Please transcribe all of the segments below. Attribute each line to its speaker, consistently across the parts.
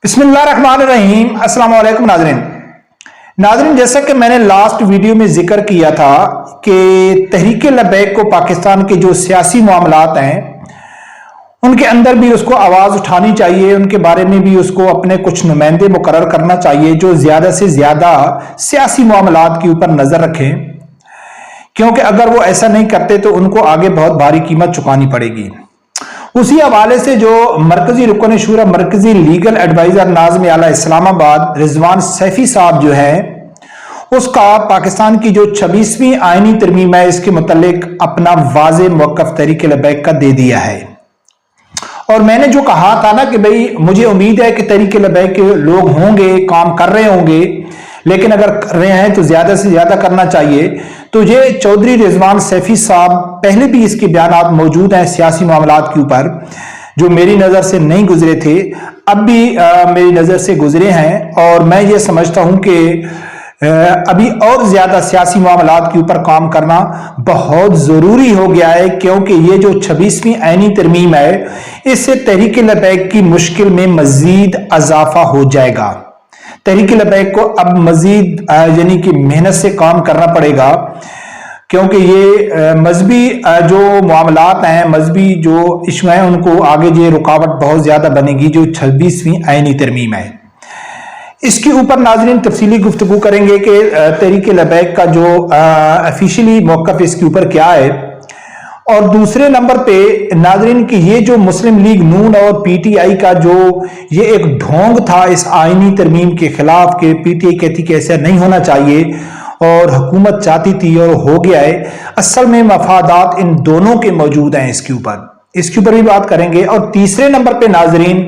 Speaker 1: बिस्मिल्लाहिर्रहमानिर्रहीम। अस्सलाम वालेकुम नाज़रीन, जैसा कि मैंने लास्ट वीडियो में जिक्र किया था कि तहरीक लबैक को पाकिस्तान के जो सियासी मामलात हैं उनके अंदर भी उसको आवाज़ उठानी चाहिए, उनके बारे में भी उसको अपने कुछ नुमाइंदे मुकर्रर करना चाहिए जो ज़्यादा से ज़्यादा सियासी मामलात के ऊपर नज़र रखें, क्योंकि अगर वो ऐसा नहीं करते तो उनको आगे बहुत भारी कीमत चुकानी पड़ेगी। उसी हवाले से जो मरकजी रुकन शूरा मरकजी लीगल एडवाइजर नाज़िम आला इस्लामाबाद रिजवान सैफी साहब जो है उसका पाकिस्तान की जो 26वीं आईनी तरमीम है इसके मुतालिक अपना वाज़े मौक़िफ़ तहरीक लबैक का दे दिया है। और मैंने जो कहा था ना कि भाई मुझे उम्मीद है कि तहरीक लबैक के लोग होंगे, काम कर रहे होंगे, लेकिन अगर कर रहे हैं तो ज्यादा से ज्यादा करना चाहिए। तो ये चौधरी रिजवान सैफी साहब पहले भी इसके बयानात मौजूद हैं सियासी मामलात के ऊपर, जो मेरी नज़र से नहीं गुजरे थे, अब भी मेरी नज़र से गुजरे हैं। और मैं ये समझता हूँ कि अभी और ज्यादा सियासी मामलात के ऊपर काम करना बहुत ज़रूरी हो गया है, क्योंकि ये जो 26वीं आईनी तरमीम है इससे तहरीक लबैक की मुश्किल में मजीद इजाफा हो जाएगा। तहरीक लबैक को अब मजीद यानी कि मेहनत से काम करना पड़ेगा, क्योंकि ये मजहबी जो मामलात हैं, मजहबी जो इश्यू हैं, उनको आगे ये रुकावट बहुत ज़्यादा बनेगी जो 26वीं आईनी तरमीम है। इसके ऊपर नाज़रीन तफसीली गुफ्तगू करेंगे कि तहरीक लबैक का जो ऑफिशियली मौक़िफ़ इसके ऊपर क्या है। और दूसरे नंबर पे नाज़रीन की ये जो मुस्लिम लीग नून और पीटीआई का जो ये एक ढोंग था इस आईनी तरमीम के खिलाफ के पीटीआई कहती कि ऐसा नहीं होना चाहिए और हुकूमत चाहती थी और हो गया है, असल में मफादात इन दोनों के मौजूद हैं। इसके ऊपर भी बात करेंगे। और तीसरे नंबर पे नाज़रीन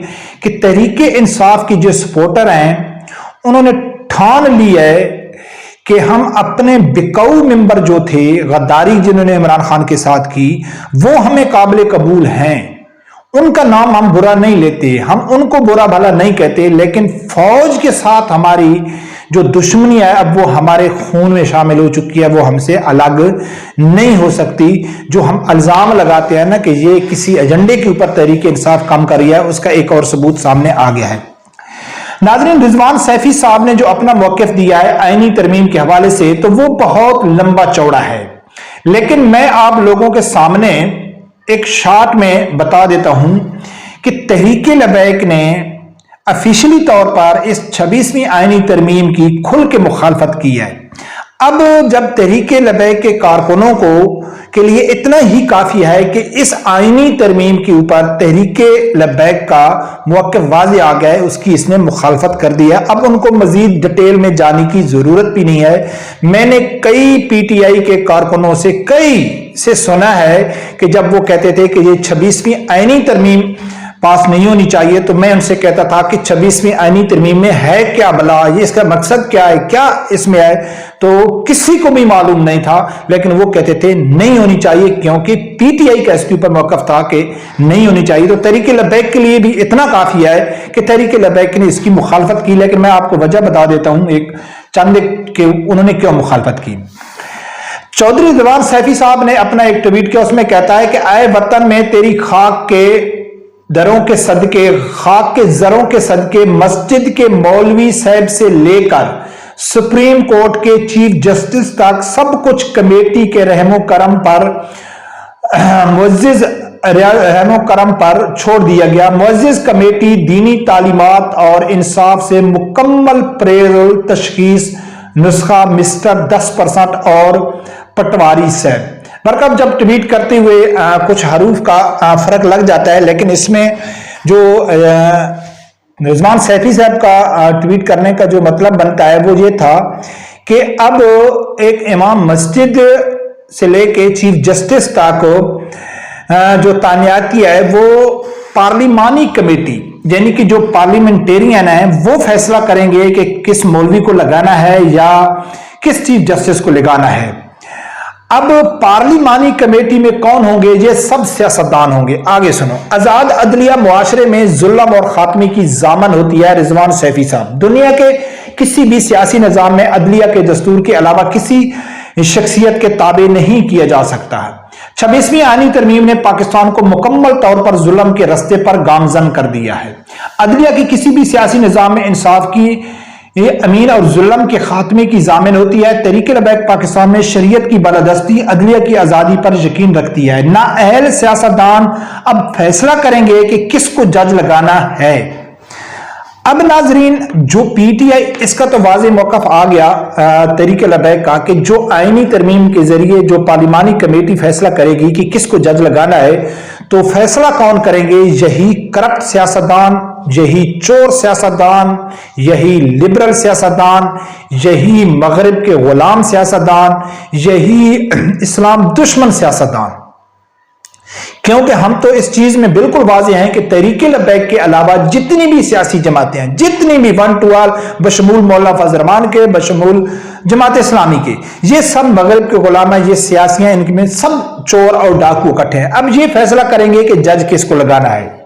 Speaker 1: कि तहरीक इंसाफ की जो सपोर्टर हैं उन्होंने ठान ली है कि हम अपने बिकाऊ मेंबर जो थे, गद्दारी जिन्होंने इमरान खान के साथ की, वो हमें काबिल कबूल हैं, उनका नाम हम बुरा नहीं लेते, हम उनको बुरा भला नहीं कहते, लेकिन फौज के साथ हमारी जो दुश्मनी है अब वो हमारे खून में शामिल हो चुकी है, वो हमसे अलग नहीं हो सकती। जो हम इल्जाम लगाते हैं ना कि ये किसी एजेंडे के ऊपर तहरीक इंसाफ काम कर रही है, उसका एक और सबूत सामने आ गया है। नाज़रीन, रिजवान सैफी साहब ने जो अपना मौक़िफ़ दिया है आईनी तरमीम के हवाले से तो वो बहुत लंबा चौड़ा है, लेकिन मैं आप लोगों के सामने एक शॉर्ट में बता देता हूं कि तहरीक लबैक ने ऑफिशियली तौर पर इस 26वीं आईनी तरमीम की खुल के मुखालफत की है। अब जब तहरीक लबैक के कारकुनों को के लिए इतना ही काफी है कि इस आईनी तरमीम के ऊपर तहरीक लबैक का मौक़िफ़ वाज़े आ गया है, उसकी इसने मुखालफत कर दी है, अब उनको मजीद डिटेल में जाने की जरूरत भी नहीं है। मैंने कई पीटीआई के कारकुनों से सुना है कि जब वो कहते थे कि ये 26वीं आईनी तरमीम पास नहीं होनी चाहिए, तो मैं उनसे कहता था कि 26वीं आईनी तरमीम में है क्या भला, ये इसका मकसद क्या है, क्या इसमें है, तो किसी को भी मालूम नहीं था, लेकिन वो कहते थे नहीं होनी चाहिए, क्योंकि पीटीआई का इसके ऊपर मौक़िफ़ था कि नहीं होनी चाहिए। तो तहरीक लबैक के लिए भी इतना काफी है कि तहरीक लबैक ने इसकी मुखालफत की, लेकिन मैं आपको वजह बता देता हूं एक चंद कि उन्होंने क्यों मुखालफत की। चौधरी रिजवान सैफी साहब ने अपना एक ट्वीट किया, उसमें कहता है कि आए वतन में तेरी खाक के दरों के सदके, खाक के जरों के सदके, मस्जिद के मौलवी साहब से लेकर सुप्रीम कोर्ट के चीफ जस्टिस तक सब कुछ कमेटी के रहमो करम पर मुअज़्ज़िज़ रहमो करम पर छोड़ दिया गया। मुअज़्ज़िज़ कमेटी दीनी तालीमात और इंसाफ से मुकम्मल प्रेरल तशखीस नुस्खा मिस्टर 10% और पटवारी से मरकब जब ट्वीट करते हुए कुछ हरूफ का फर्क लग जाता है, लेकिन इसमें जो रिजवान सैफी साहब का ट्वीट करने का जो मतलब बनता है वो ये था कि अब एक इमाम मस्जिद से लेके चीफ जस्टिस तक जो तानियाती है वो पार्लिमानी कमेटी यानी कि जो पार्लियामेंटेरियन है वो फैसला करेंगे कि किस मौलवी को लगाना है या किस चीफ जस्टिस को लगाना है। अब पार्लिमानी कमेटी में कौन होंगे? ये सब सियासतदान होंगे। आगे सुनो। आजाद अदलिया मुआशरे में जुल्म और खात्मे की जामन होती है रिजवान सैफी साहब। दुनिया के किसी भी सियासी निजाम में अदलिया के दस्तूर के अलावा किसी शख्सियत के ताबे नहीं किया जा सकता है। 26वीं आईनी तरमीम ने पाकिस्तान को मुकम्मल तौर पर जुल्म के रास्ते पर गामजन कर दिया है। अदलिया की किसी भी सियासी निज़ाम में इंसाफ की अमीन और जुल्म के खात्मे की जामिन होती है। तहरीक लबैक पाकिस्तान में शरीयत की बालादस्ती, अदलिया की आज़ादी पर यकीन रखती है। नाअहल सियासतदान अब फैसला करेंगे कि किसको जज लगाना है। अब नाजरीन, जो पीटीआई, इसका तो वाज़ेह मौक़िफ़ आ गया तहरीक लबैक का कि जो आईनी तरमीम के जरिए जो पार्लिमानी कमेटी फैसला करेगी कि किसको जज लगाना है, तो फैसला कौन करेंगे? यही करप्ट सियासतदान, यही चोर सियासतदान, यही लिबरल सियासतदान, यही मगरिब के गुलाम सियासतदान, यही इस्लाम दुश्मन सियासतदान। क्योंकि हम तो इस चीज में बिल्कुल वाज़ेह हैं कि तहरीक लबैक के अलावा जितनी भी सियासी जमातें हैं, जितनी भी 1 to all, बशमूल मौला फजल रहमान के, बशमूल जमात इस्लामी के, ये सब मगरिब के गुलाम हैं, ये सियासी हैं, इनमें सब चोर और डाकू इकट्ठे हैं। अब ये फैसला करेंगे कि जज किसको लगाना है।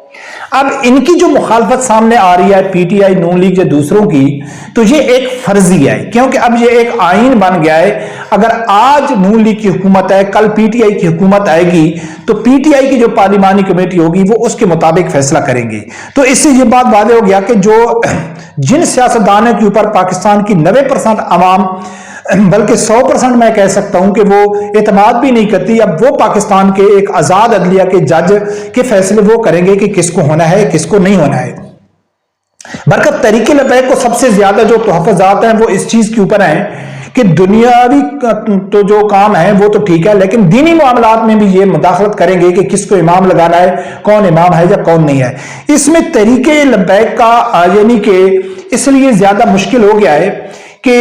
Speaker 1: अब इनकी जो मुखालफत सामने आ रही है पीटीआई, नून लीग या दूसरों की, तो ये एक फर्जी है, क्योंकि अब ये एक आइन बन गया है। अगर आज नून लीग की हुकूमत है, कल पीटीआई की हुकूमत आएगी, तो पीटीआई की जो पार्लिमानी कमेटी होगी वो उसके मुताबिक फैसला करेंगे। तो इससे ये बात वाज़ेह हो गया कि जो जिन सियासतदानों के ऊपर पाकिस्तान की 90% आवाम, बल्कि 100% मैं कह सकता हूं कि वो एतमाद भी नहीं करती, अब वो पाकिस्तान के एक आजाद अदलिया के जज के फैसले वो करेंगे कि किसको होना है, किसको नहीं होना है। बरकत तहरीक लबैक को सबसे ज्यादा जो तहफ़्फ़ुज़ात हैं वो इस चीज के ऊपर हैं कि दुनियावी तो जो काम है वो तो ठीक है, लेकिन दीनी मामलात में भी ये मुदाखलत करेंगे कि किसको इमाम लगाना है, कौन इमाम है या कौन नहीं है। इसमें तहरीक लबैक का यानी कि इसलिए ज्यादा मुश्किल हो गया है कि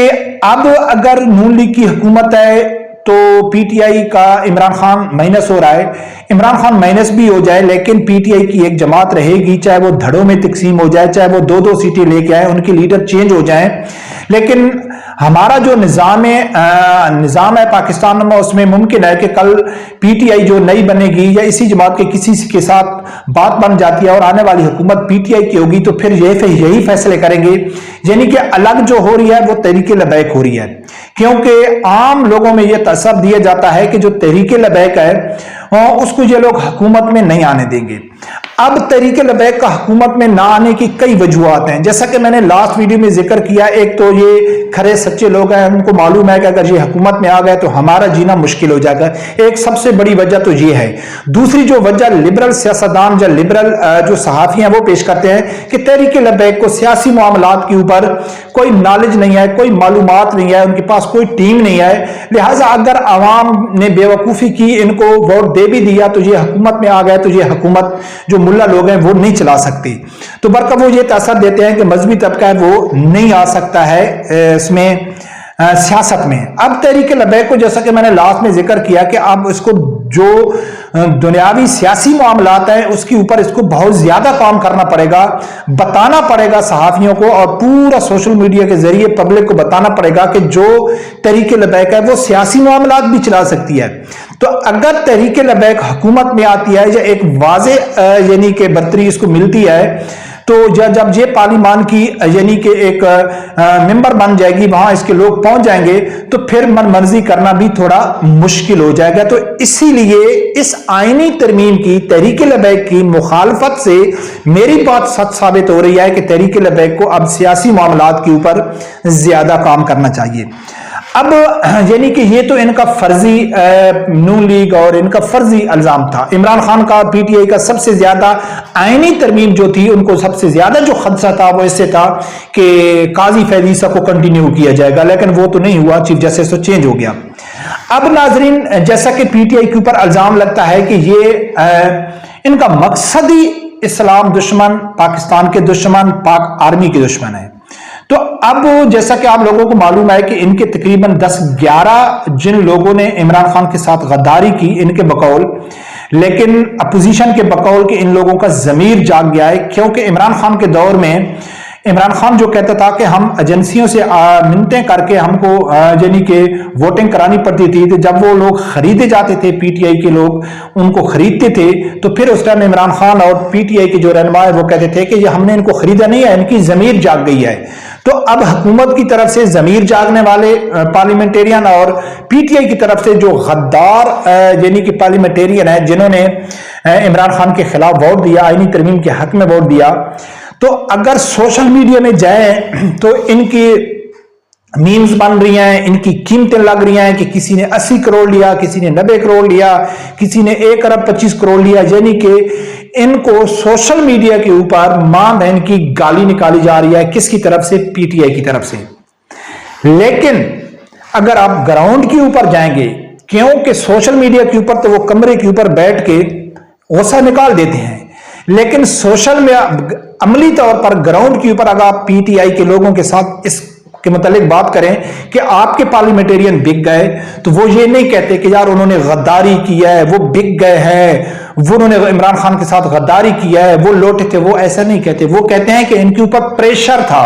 Speaker 1: अब अगर नून लीग की हुकूमत है तो पीटीआई का इमरान खान माइनस हो रहा है, इमरान खान माइनस भी हो जाए लेकिन पीटीआई की एक जमात रहेगी, चाहे वो धड़ों में तकसीम हो जाए, चाहे वो 2-2 सीटें लेके आए, उनकी लीडर चेंज हो जाए, लेकिन हमारा जो निज़ाम है पाकिस्तान में, उसमें मुमकिन है कि कल पीटीआई जो नई बनेगी या इसी जमात के किसी के साथ बात बन जाती है और आने वाली हुकूमत पीटीआई की होगी, तो फिर यही फैसले करेंगे। यानी कि अलग जो हो रही है वो तहरीक लबैक हो रही है, क्योंकि आम लोगों में यह तसव्वुर दिया जाता है कि जो तहरीक लबैक है उसको ये लोग हुकूमत में नहीं आने देंगे। अब तहरीक लबैक का हुकूमत में ना आने की कई वजूहात हैं, जैसा कि मैंने लास्ट वीडियो में जिक्र किया। एक तो ये खरे सच्चे लोग हैं, उनको मालूम है कि अगर ये हुकूमत में आ गए तो हमारा जीना मुश्किल हो जाएगा, एक सबसे बड़ी वजह तो ये है। दूसरी जो वजह लिबरल सियासतदान या लिबरल जो सहाफ़ी हैं वो पेश करते हैं कि तहरीक लबैक को सियासी मामलात के ऊपर कोई नॉलेज नहीं है, कोई मालूमात नहीं है, उनके पास कोई टीम नहीं है, लिहाजा अगर आवाम ने बेवकूफ़ी की, इनको वोट दे भी दिया, तो ये हुकूमत में आ गए तो ये हुकूमत जो मुल्ला लोग हैं वो नहीं चला सकती। तो बरका वो ये तसव्वुर देते हैं कि मजहबी तबका है वो नहीं आ सकता है इसमें सियासत में। अब तहरीक लबैक को, जैसा कि मैंने लास्ट में जिक्र किया, कि अब इसको जो दुनियावी सियासी मामलात हैं उसके ऊपर इसको बहुत ज्यादा काम करना पड़ेगा, बताना पड़ेगा सहाफियों को, और पूरा सोशल मीडिया के जरिए पब्लिक को बताना पड़ेगा कि जो तहरीक लबैक है वो सियासी मामलात भी चला सकती है। तो अगर तहरीक लबैक हुकूमत में आती है या एक वाज़ेह यानी कि बर्तरी इसको मिलती है, तो जब ये पार्लिमान की यानी कि एक मेंबर बन जाएगी, वहां इसके लोग पहुंच जाएंगे, तो फिर मन मर्जी करना भी थोड़ा मुश्किल हो जाएगा। तो इसीलिए इस आईनी तरमीम की, तहरीक लबैक की मुखालफत से मेरी बात सच साबित हो रही है कि तहरीक लबैक को अब सियासी मामलात के ऊपर ज्यादा काम करना चाहिए। अब यानी कि ये तो इनका फर्जी नून लीग और इनका फर्जी इल्जाम था। इमरान खान का, पीटीआई का सबसे ज्यादा आईनी तरमीम जो थी, उनको सबसे ज्यादा जो खदशा था वो इससे था कि काजी फैज़ ईसा को कंटिन्यू किया जाएगा, लेकिन वो तो नहीं हुआ, चीफ जस्टिस तो चेंज हो गया। अब नाजरीन, जैसा कि पीटीआई के ऊपर इल्जाम लगता है कि ये इनका मकसद ही इस्लाम दुश्मन, पाकिस्तान के दुश्मन, पाक आर्मी के दुश्मन है। तो अब जैसा कि आप लोगों को मालूम है कि इनके तकरीबन 10-11 जिन लोगों ने इमरान खान के साथ गद्दारी की, इनके बकौल, लेकिन अपोजिशन के बकौल कि इन लोगों का ज़मीर जाग गया है, क्योंकि इमरान खान के दौर में इमरान खान जो कहता था कि हम एजेंसियों से मिन्नतें करके हमको यानी कि वोटिंग करानी पड़ती थी, तो जब वो लोग खरीदे जाते थे, पीटीआई के लोग उनको खरीदते थे, तो फिर उस टाइम इमरान खान और पीटीआई के जो रहनुमा है वो कहते थे कि ये हमने इनको खरीदा नहीं है, इनकी ज़मीर जाग गई है। تو اب حکومت کی طرف سے ضمیر جاگنے والے پارلیمنٹیرین اور پی ٹی آئی کی طرف سے جو غدار یعنی کہ پارلیمنٹیرین ہیں جنہوں نے عمران خان کے خلاف ووٹ دیا، آئینی ترمیم کے حق میں ووٹ دیا، تو اگر سوشل میڈیا میں جائیں تو ان کی میمز بن رہی ہیں، ان کی قیمتیں لگ رہی ہیں کہ کسی نے 80 کروڑ لیا، کسی نے 90 کروڑ لیا، کسی نے 1 ارب 25 کروڑ لیا، یعنی کہ ان کو سوشل میڈیا کے اوپر ماں بہن کی گالی نکالی جا رہی ہے، کس کی طرف سے؟ پی ٹی آئی کی طرف سے۔ لیکن اگر آپ گراؤنڈ کے اوپر جائیں گے، کیونکہ سوشل میڈیا کے اوپر تو وہ کمرے کے اوپر بیٹھ کے غصہ نکال دیتے ہیں، لیکن سوشل میں عملی طور پر گراؤنڈ کے اوپر اگر آپ پی ٹی آئی کے لوگوں کے ساتھ اس کے متعلق بات کریں کہ آپ کے پارلیمنٹیرین بک گئے، تو وہ یہ نہیں کہتے کہ یار انہوں نے غداری کی ہے، وہ بک گئے ہیں، وہ انہوں نے عمران خان کے ساتھ غداری کیا ہے، وہ لوٹے تھے، وہ ایسا نہیں کہتے۔ وہ کہتے ہیں کہ ان کے اوپر پریشر تھا،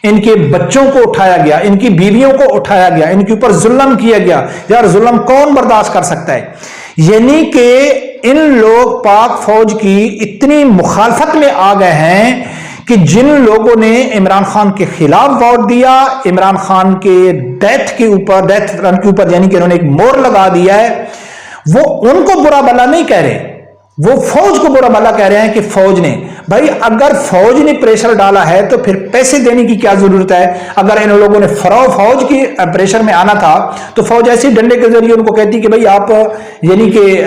Speaker 1: ان کے بچوں کو اٹھایا گیا، ان کی بیویوں کو اٹھایا گیا، ان کے اوپر ظلم کیا گیا۔ یار ظلم کون برداشت کر سکتا ہے؟ یعنی کہ ان لوگ پاک فوج کی اتنی مخالفت میں آ گئے ہیں کہ جن لوگوں نے عمران خان کے خلاف ووٹ دیا، عمران خان کے ڈیتھ کے اوپر یعنی کہ انہوں نے ایک مور لگا دیا ہے، وہ ان کو برا بھلا نہیں کہہ رہے، وہ فوج کو برا بھلا کہہ رہے ہیں کہ فوج نے، بھائی اگر فوج نے پریشر ڈالا ہے تو پھر پیسے دینے کی کیا ضرورت ہے؟ اگر ان لوگوں نے فوج کی پریشر میں آنا تھا تو فوج ایسی ڈنڈے کے ذریعے ان کو کہتی کہ بھائی آپ یعنی کہ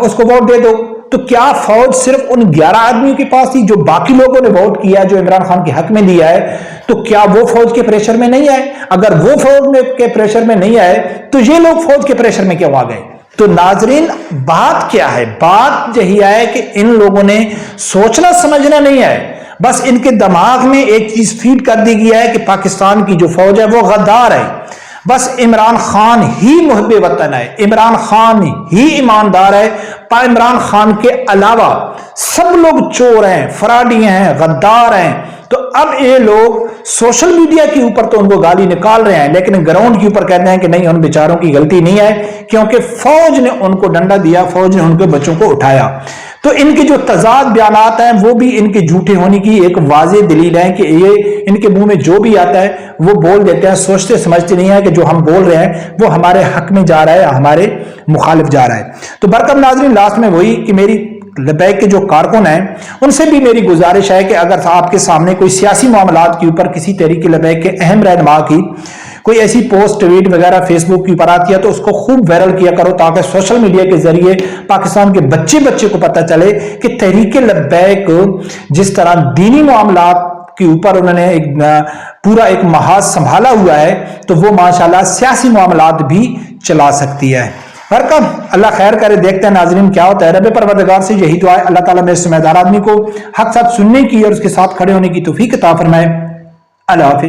Speaker 1: اس کو ووٹ دے دو۔ تو کیا فوج صرف ان 11 آدمیوں کے پاس تھی جو باقی لوگوں نے ووٹ کیا جو عمران خان کے حق میں دیا ہے؟ تو کیا وہ فوج کے پریشر میں نہیں آئے؟ اگر وہ فوج کے پریشر میں نہیں آئے تو یہ لوگ فوج کے پریشر میں کیوں آ گئے؟ تو ناظرین بات کیا ہے؟ بات یہی ہے کہ ان لوگوں نے سوچنا سمجھنا نہیں ہے، بس ان کے دماغ میں ایک چیز فیڈ کر دی گئی ہے کہ پاکستان کی جو فوج ہے وہ غدار ہے، بس عمران خان ہی محب وطن ہے، عمران خان ہی ایماندار ہے، عمران خان کے علاوہ سب لوگ چور ہیں، فراڈی ہیں، غدار ہیں۔ تو اب یہ لوگ سوشل میڈیا کے اوپر تو ان کو گالی نکال رہے ہیں، لیکن گراؤنڈ کے اوپر کہتے ہیں کہ نہیں ان بیچاروں کی غلطی نہیں ہے، کیونکہ فوج نے ان کو ڈنڈا دیا، فوج نے ان کے بچوں کو اٹھایا۔ تو ان کے جو تضاد بیانات ہیں وہ بھی ان کے جھوٹے ہونے کی ایک واضح دلیل ہے کہ یہ ان کے منہ میں جو بھی آتا ہے وہ بول دیتے ہیں، سوچتے سمجھتے نہیں ہے کہ جو ہم بول رہے ہیں وہ ہمارے حق میں جا رہا ہے، ہمارے مخالف جا رہا ہے۔ تو برکم ناظرین لاسٹ میں وہی کہ میری لبیک کے جو کارکن ہیں ان سے بھی میری گزارش ہے کہ اگر آپ کے سامنے کوئی سیاسی معاملات کے اوپر کسی تحریک لبیک کے اہم رہنما کی کوئی ایسی پوسٹ ٹویٹ وغیرہ فیس بک کی پر آتی ہے تو اس کو خوب وائرل کیا کرو، تاکہ سوشل میڈیا کے ذریعے پاکستان کے بچے کو پتہ چلے کہ تحریک لبیک جس طرح دینی معاملات کے اوپر انہوں نے پورا ایک محاذ سنبھالا ہوا ہے تو وہ ماشاءاللہ سیاسی معاملات بھی چلا سکتی ہے۔ برکم اللہ خیر کرے، دیکھتے ہیں ناظرین کیا ہوتا ہے۔ رب پروردگار سے یہی دعا ہے اللہ تعالیٰ میرے سمجھدار آدمی کو حق ساتھ سننے کی اور اس کے ساتھ کھڑے ہونے کی توفیق عطا فرمائے۔ اللہ حافظ۔